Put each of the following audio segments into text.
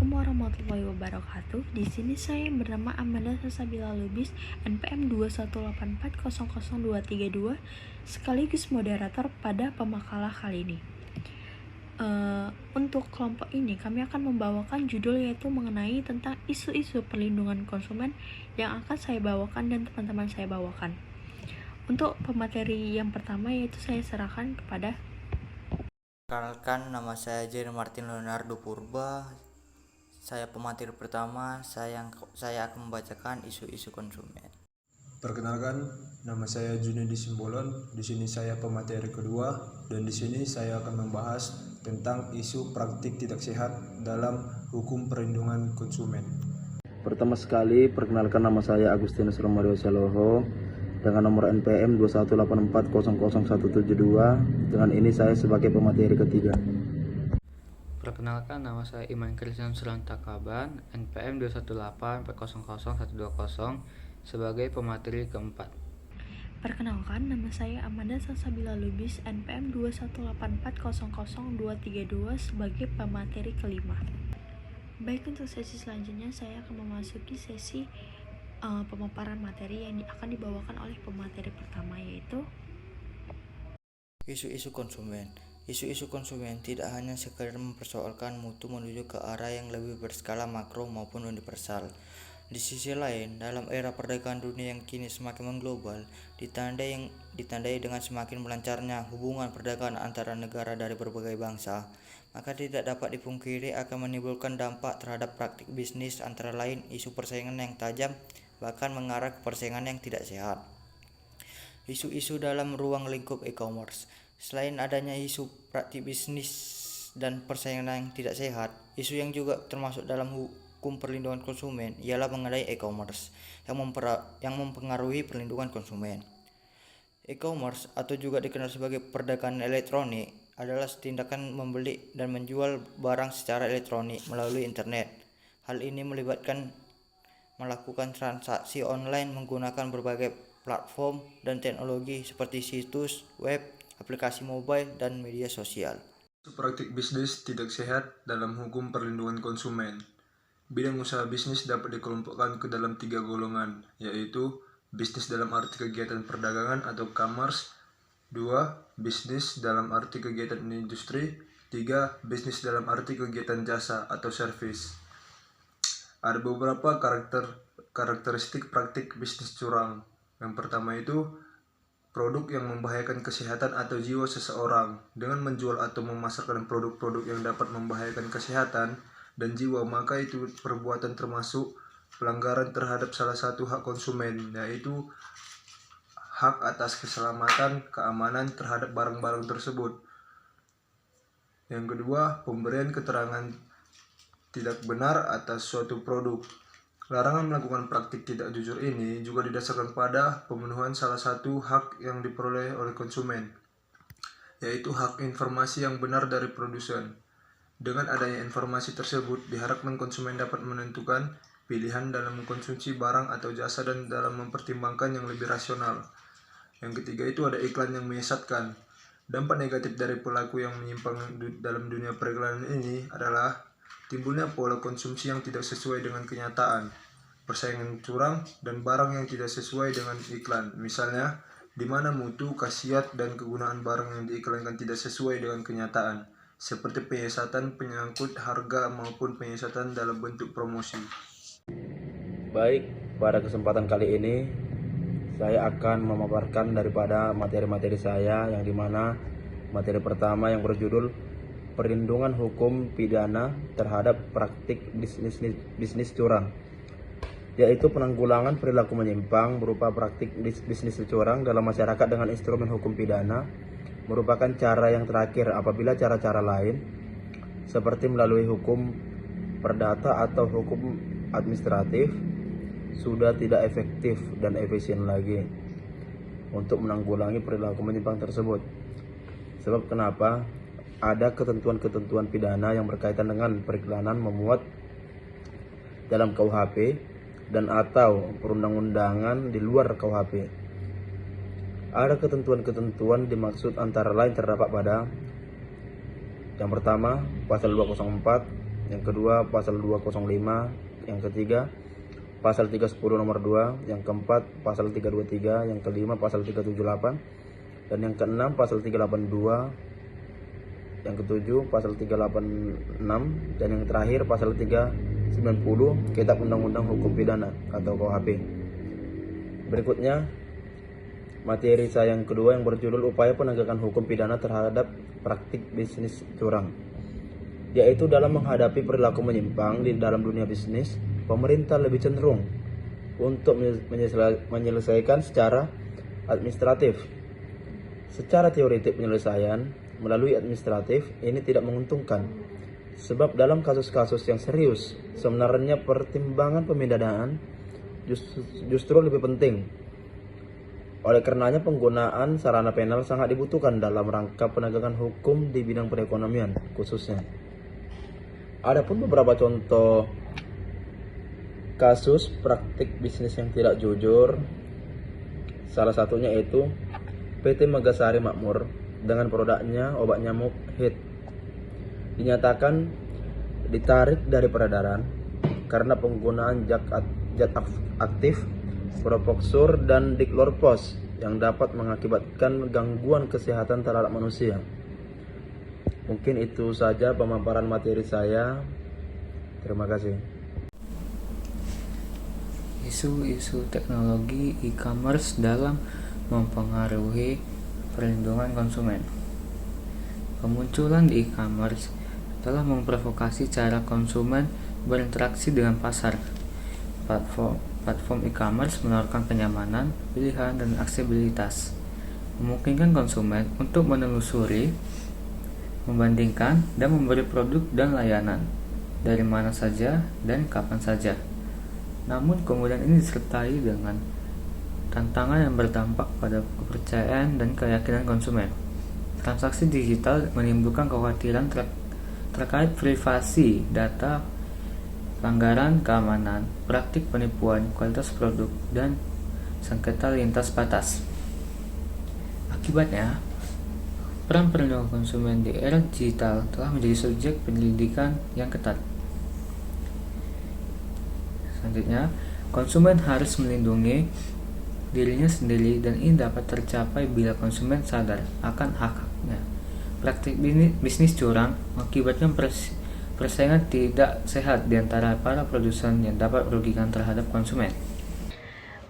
Assalamualaikum warahmatullahi wabarakatuh. Di sini saya yang bernama Amanda Salsabila Lubis, NPM 218400232, sekaligus moderator pada pemakalah kali ini. Untuk kelompok ini kami akan membawakan judul yaitu mengenai tentang isu-isu perlindungan konsumen yang akan saya bawakan dan teman-teman saya bawakan. Untuk pemateri yang pertama yaitu saya serahkan kepada Perkenalkan, nama saya Jerry Martin Leonardo Purba. Saya pemateri pertama. Saya akan membacakan isu-isu konsumen. Perkenalkan, nama saya Junedi Simbolon. Di sini saya pemateri kedua dan di sini saya akan membahas tentang isu praktik tidak sehat dalam hukum perlindungan konsumen. Pertama sekali, perkenalkan, nama saya Agustinus Romario Saloho dengan nomor NPM 218400172. Dengan ini saya sebagai pemateri ketiga. Perkenalkan, nama saya Iman Christian Surantakaban, NPM 218400120 sebagai pemateri keempat. Perkenalkan, nama saya Amanda Salsabila Lubis, NPM 218400232 sebagai pemateri kelima. Baik, untuk sesi selanjutnya saya akan memasuki sesi pemaparan materi yang akan dibawakan oleh pemateri pertama yaitu Isu-isu konsumen. Isu-isu konsumen tidak hanya sekedar mempersoalkan mutu menuju ke arah yang lebih berskala makro maupun universal. Di sisi lain, dalam era perdagangan dunia yang kini semakin mengglobal, ditandai dengan semakin melancarnya hubungan perdagangan antara negara dari berbagai bangsa, maka tidak dapat dipungkiri akan menimbulkan dampak terhadap praktik bisnis, antara lain isu persaingan yang tajam, bahkan mengarah ke persaingan yang tidak sehat. Isu-isu dalam ruang lingkup e-commerce. Selain adanya isu praktik bisnis dan persaingan yang tidak sehat, isu yang juga termasuk dalam hukum perlindungan konsumen ialah mengenai e-commerce yang mempengaruhi perlindungan konsumen. E-commerce atau juga dikenal sebagai perdagangan elektronik adalah tindakan membeli dan menjual barang secara elektronik melalui internet. Hal ini melibatkan melakukan transaksi online menggunakan berbagai platform dan teknologi seperti situs web, aplikasi mobile, dan media sosial. Praktik bisnis tidak sehat dalam hukum perlindungan konsumen. Bidang usaha bisnis dapat dikelompokkan ke dalam 3 golongan, yaitu bisnis dalam arti kegiatan perdagangan atau commerce, 2. Bisnis dalam arti kegiatan industri, 3. Bisnis dalam arti kegiatan jasa atau service. Ada beberapa karakteristik praktik bisnis curang. Yang pertama itu produk yang membahayakan kesehatan atau jiwa seseorang. Dengan menjual atau memasarkan produk-produk yang dapat membahayakan kesehatan dan jiwa, maka itu perbuatan termasuk pelanggaran terhadap salah satu hak konsumen, yaitu hak atas keselamatan, keamanan terhadap barang-barang tersebut. Yang kedua, pemberian keterangan tidak benar atas suatu produk. Larangan melakukan praktik tidak jujur ini juga didasarkan pada pemenuhan salah satu hak yang diperoleh oleh konsumen, yaitu hak informasi yang benar dari produsen. Dengan adanya informasi tersebut, diharapkan konsumen dapat menentukan pilihan dalam mengkonsumsi barang atau jasa dan dalam mempertimbangkan yang lebih rasional. Yang ketiga itu ada iklan yang menyesatkan. Dampak negatif dari pelaku yang menyimpang dalam dunia periklanan ini adalah timbulnya pola konsumsi yang tidak sesuai dengan kenyataan, persaingan curang, dan barang yang tidak sesuai dengan iklan. Misalnya, di mana mutu, khasiat, dan kegunaan barang yang diiklankan tidak sesuai dengan kenyataan, seperti penyesatan penyangkut harga maupun penyesatan dalam bentuk promosi. Baik, pada kesempatan kali ini saya akan memaparkan daripada materi-materi saya, yang dimana materi pertama yang berjudul perlindungan hukum pidana terhadap praktik bisnis curang, yaitu penanggulangan perilaku menyimpang berupa praktik bisnis curang dalam masyarakat dengan instrumen hukum pidana merupakan cara yang terakhir apabila cara-cara lain seperti melalui hukum perdata atau hukum administratif sudah tidak efektif dan efisien lagi untuk menanggulangi perilaku menyimpang tersebut. Sebab kenapa? Ada ketentuan-ketentuan pidana yang berkaitan dengan periklanan memuat dalam KUHP dan atau perundang-undangan di luar KUHP. Ada ketentuan-ketentuan dimaksud antara lain terdapat pada yang pertama, pasal 204 yang kedua pasal 205, yang ketiga pasal 310 nomor 2, yang keempat pasal 323, yang kelima pasal 378, dan yang keenam pasal 382, yang ketujuh pasal 386, dan yang terakhir pasal 390 Kitab Undang-Undang Hukum Pidana atau KUHP. Berikutnya materi saya yang kedua yang berjudul upaya penegakan hukum pidana terhadap praktik bisnis curang, yaitu dalam menghadapi perilaku menyimpang di dalam dunia bisnis, pemerintah lebih cenderung untuk menyelesaikan secara administratif. Secara teoretik penyelesaian melalui administratif ini tidak menguntungkan, sebab dalam kasus-kasus yang serius sebenarnya pertimbangan pemindanaan justru lebih penting. Oleh karenanya penggunaan sarana penal sangat dibutuhkan dalam rangka penegakan hukum di bidang perekonomian khususnya. Adapun beberapa contoh kasus praktik bisnis yang tidak jujur, salah satunya yaitu PT Megasari Makmur dengan produknya obat nyamuk HIT dinyatakan ditarik dari peredaran karena penggunaan zat aktif Propoxur dan Diklorpos yang dapat mengakibatkan gangguan kesehatan terhadap manusia. Mungkin itu saja pemaparan materi saya. Terima kasih. Isu-isu teknologi e-commerce dalam mempengaruhi perlindungan konsumen. Kemunculan di e-commerce telah memprovokasi cara konsumen berinteraksi dengan pasar. Platform e-commerce menawarkan kenyamanan, pilihan, dan aksesibilitas, memungkinkan konsumen untuk menelusuri, membandingkan, dan membeli produk dan layanan dari mana saja dan kapan saja. Namun kemudian ini disertai dengan tantangan yang berdampak pada kepercayaan dan keyakinan konsumen. Transaksi digital menimbulkan kekhawatiran terkait privasi data, pelanggaran keamanan, praktik penipuan kualitas produk, dan sengketa lintas batas. Akibatnya, peran perlindungan konsumen di era digital telah menjadi subjek penyelidikan yang ketat. Selanjutnya, konsumen harus melindungi dirinya sendiri dan ini dapat tercapai bila konsumen sadar akan hak-haknya. Praktik bisnis curang mengakibatkan persaingan tidak sehat di antara para produsen yang dapat merugikan terhadap konsumen.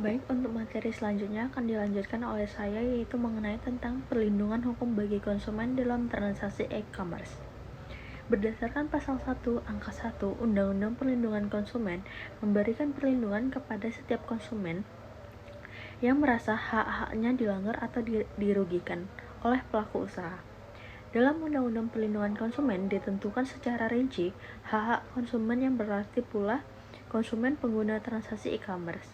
Baik, untuk materi selanjutnya akan dilanjutkan oleh saya, yaitu mengenai tentang perlindungan hukum bagi konsumen dalam transaksi e-commerce. Berdasarkan pasal 1 angka 1 Undang-Undang Perlindungan Konsumen memberikan perlindungan kepada setiap konsumen yang merasa hak-haknya dilanggar atau dirugikan oleh pelaku usaha. Dalam Undang-Undang Perlindungan Konsumen ditentukan secara rinci hak-hak konsumen yang berarti pula konsumen pengguna transaksi e-commerce.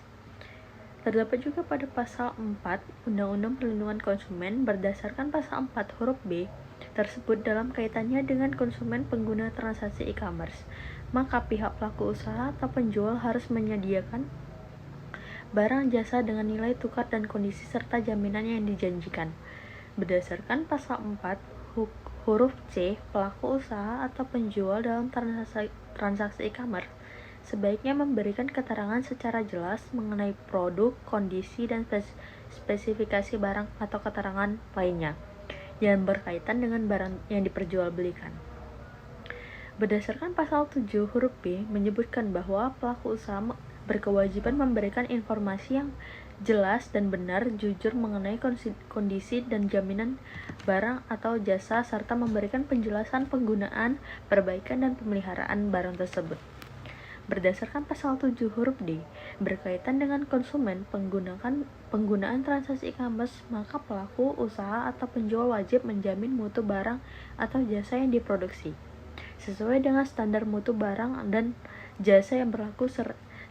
Terdapat juga pada pasal 4 Undang-Undang Perlindungan Konsumen berdasarkan pasal 4 huruf B tersebut dalam kaitannya dengan konsumen pengguna transaksi e-commerce, maka pihak pelaku usaha atau penjual harus menyediakan barang jasa dengan nilai tukar dan kondisi serta jaminan yang dijanjikan. Berdasarkan pasal 4 huruf C, pelaku usaha atau penjual dalam transaksi e-commerce sebaiknya memberikan keterangan secara jelas mengenai produk, kondisi, dan spesifikasi barang atau keterangan lainnya yang berkaitan dengan barang yang diperjualbelikan. Berdasarkan pasal 7 huruf B menyebutkan bahwa pelaku usaha berkewajiban memberikan informasi yang jelas dan benar, jujur mengenai kondisi dan jaminan barang atau jasa serta memberikan penjelasan penggunaan, perbaikan, dan pemeliharaan barang tersebut. Berdasarkan pasal 7 huruf D berkaitan dengan konsumen penggunaan transaksi e-commerce, maka pelaku usaha atau penjual wajib menjamin mutu barang atau jasa yang diproduksi sesuai dengan standar mutu barang dan jasa yang berlaku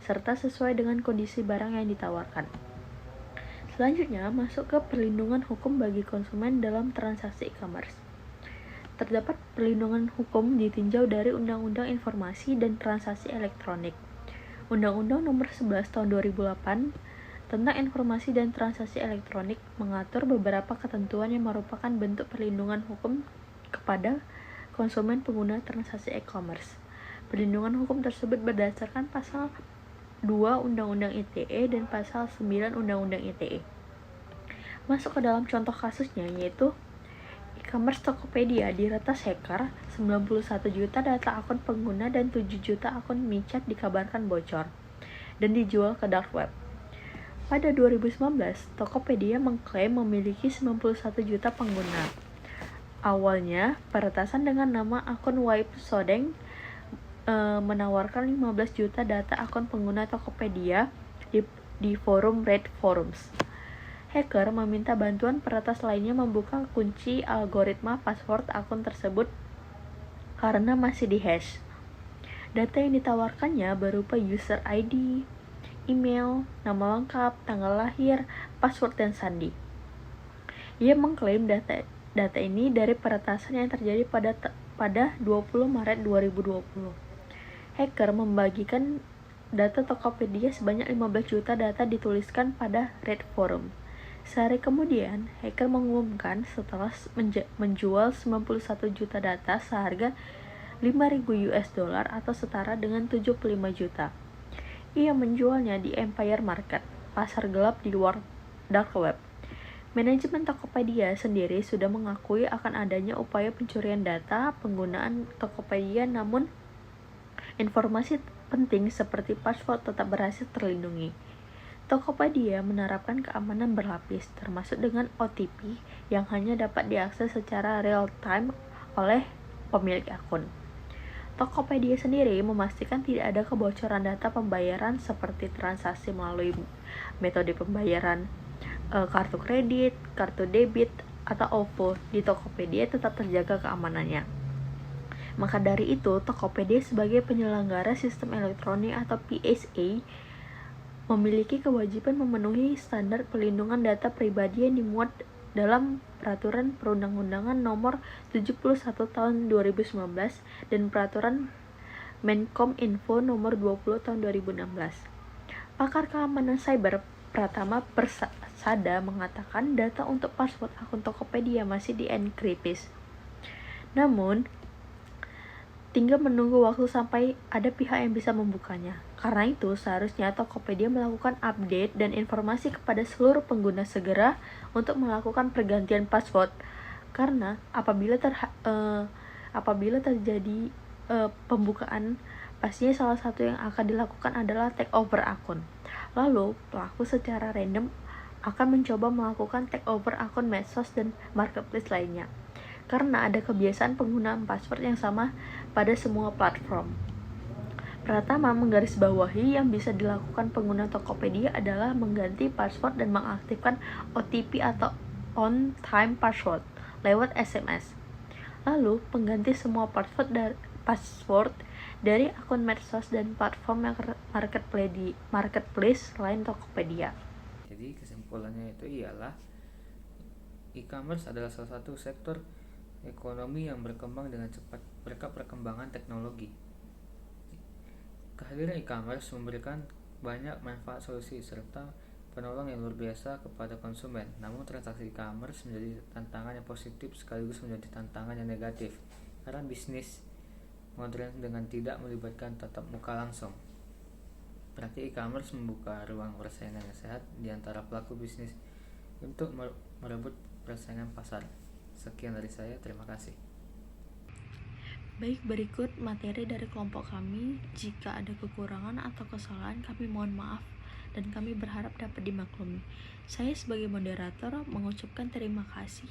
serta sesuai dengan kondisi barang yang ditawarkan. Selanjutnya masuk ke perlindungan hukum bagi konsumen dalam transaksi e-commerce. Terdapat perlindungan hukum ditinjau dari Undang-Undang Informasi dan Transaksi Elektronik. Undang-Undang Nomor 11 Tahun 2008 tentang Informasi dan Transaksi Elektronik mengatur beberapa ketentuan yang merupakan bentuk perlindungan hukum kepada konsumen pengguna transaksi e-commerce. Perlindungan hukum tersebut berdasarkan pasal 2 Undang-Undang ITE dan pasal 9 Undang-Undang ITE. Masuk ke dalam contoh kasusnya, yaitu e-commerce Tokopedia diretas hacker, 91 juta data akun pengguna dan 7 juta akun micet dikabarkan bocor dan dijual ke dark web. Pada 2019, Tokopedia mengklaim memiliki 91 juta pengguna. Awalnya, peretasan dengan nama akun Waip Sodeng menawarkan 15 juta data akun pengguna Tokopedia di forum Reddit Forums. Hacker meminta bantuan peretas lainnya membuka kunci algoritma password akun tersebut karena masih dihash. Data yang ditawarkannya berupa user ID, email, nama lengkap, tanggal lahir, password, dan sandi. Ia mengklaim data ini dari peretasan yang terjadi pada 20 Maret 2020. Hacker membagikan data Tokopedia sebanyak 15 juta data dituliskan pada Reddit Forum. Sehari kemudian, hacker mengumumkan setelah menjual 91 juta data seharga $5.000 atau setara dengan 75 juta. Ia menjualnya di Empire Market, pasar gelap di luar dark web. Manajemen Tokopedia sendiri sudah mengakui akan adanya upaya pencurian data penggunaan Tokopedia, namun informasi penting seperti password tetap berhasil terlindungi. Tokopedia menerapkan keamanan berlapis, termasuk dengan OTP yang hanya dapat diakses secara real-time oleh pemilik akun. Tokopedia sendiri memastikan tidak ada kebocoran data pembayaran seperti transaksi melalui metode pembayaran kartu kredit, kartu debit, atau OVO. Di Tokopedia tetap terjaga keamanannya. Maka dari itu, Tokopedia sebagai penyelenggara sistem elektronik atau PSA memiliki kewajiban memenuhi standar perlindungan data pribadi yang dimuat dalam Peraturan Perundang-undangan Nomor 71 Tahun 2019 dan Peraturan Menkominfo Nomor 20 Tahun 2016. Pakar keamanan cyber Pratama Persada mengatakan data untuk password akun Tokopedia masih dienkripsi. Namun, tinggal menunggu waktu sampai ada pihak yang bisa membukanya. Karena itu, seharusnya Tokopedia melakukan update dan informasi kepada seluruh pengguna segera untuk melakukan pergantian password. Karena apabila terjadi pembukaan, pastinya salah satu yang akan dilakukan adalah takeover akun. Lalu, pelaku secara random akan mencoba melakukan takeover akun medsos dan marketplace lainnya. Karena ada kebiasaan penggunaan password yang sama pada semua platform. Pratama menggarisbawahi yang bisa dilakukan pengguna Tokopedia adalah mengganti password dan mengaktifkan OTP atau on-time password lewat SMS. Lalu, pengganti semua password dari akun medsos dan platform yang marketplace selain Tokopedia. Jadi kesimpulannya itu ialah e-commerce adalah salah satu sektor ekonomi yang berkembang dengan cepat berkat perkembangan teknologi. Kehadiran e-commerce memberikan banyak manfaat solusi serta penolong yang luar biasa kepada konsumen. Namun transaksi e-commerce menjadi tantangan yang positif sekaligus menjadi tantangan yang negatif karena bisnis modern dengan tidak melibatkan tatap muka langsung. Berarti e-commerce membuka ruang persaingan yang sehat di antara pelaku bisnis untuk merebut persaingan pasar. Sekian dari saya, terima kasih. Baik, berikut materi dari kelompok kami. Jika ada kekurangan atau kesalahan, kami mohon maaf dan kami berharap dapat dimaklumi. Saya sebagai moderator mengucapkan terima kasih.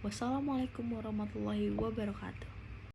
Wassalamualaikum warahmatullahi wabarakatuh.